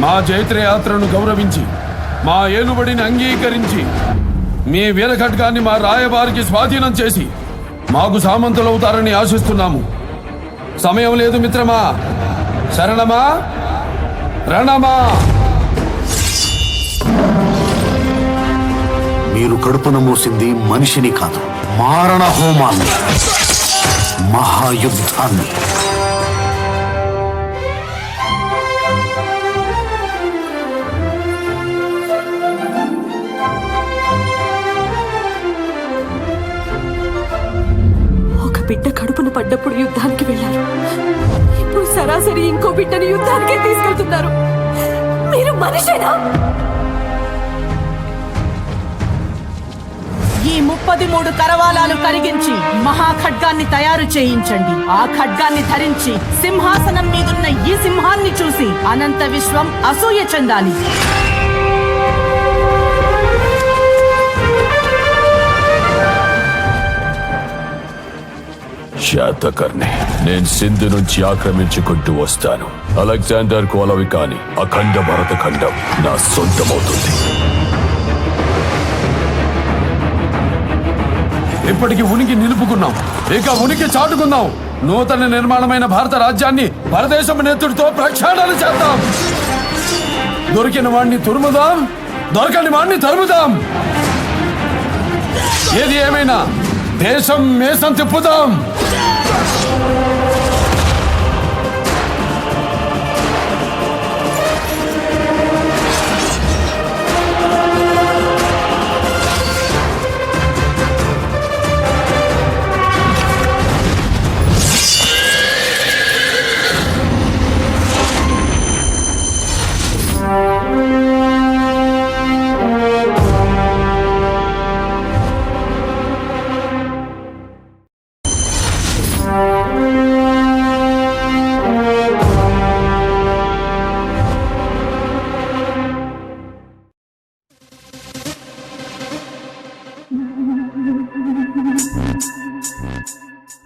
మా జైత్రయాత్రను గౌరవించి మా ఏలుబడిని అంగీకరించి మీ వీరఖడ్గాన్ని మా రాయబారికి స్వాధీనం చేసి మాకు సామంతులవుతారని ఆశిస్తున్నాము. సమయం లేదు మిత్రమా. శరణమా రణమా. మీరు కడుపున మూసింది మనిషిని కాదు, మారణ హోమాన్ని, మహాయుద్ధాన్ని. ఒక బిడ్డ కడుపున పడ్డప్పుడు యుద్ధానికి వెళ్ళారు. ఇప్పుడు సరాసరి ఇంకో బిడ్డని యుద్ధానికే తీసుకెళ్తున్నారు. మీరు మనిషేనా? ఈ 33 కరవాలాలు కరిగించి మహాఖడ్గాన్ని తయారు చేయించండి. ఆ ఖడ్గాన్ని ధరించి సింహాసనం మీదున్న ఈ సింహాన్ని చూసి అనంత విశ్వం అసూయ చెందాలి. శాతకర్ణి, నేను సింధు నుంచి ఆక్రమించుకుంటూ వస్తాను. అలెగ్జాండర్ కోలవికాని అఖండ భరత ఖండం నా సొంతమవుతుంది. ఇప్పటికి ఉనికి నిలుపుకున్నాం, ఇక ఉనికి చాటుకుందాం. నూతన నిర్మాణమైన భారత రాజ్యాన్ని పరదేశం నెత్తుడితో ప్రక్షాళన చేద్దాం. దొరికిన వాణ్ణి తురుముదాం, దొరకని వాణ్ణి తరుముదాం. ఏది ఏమైనా దేశం మేసం తిప్పుదాం.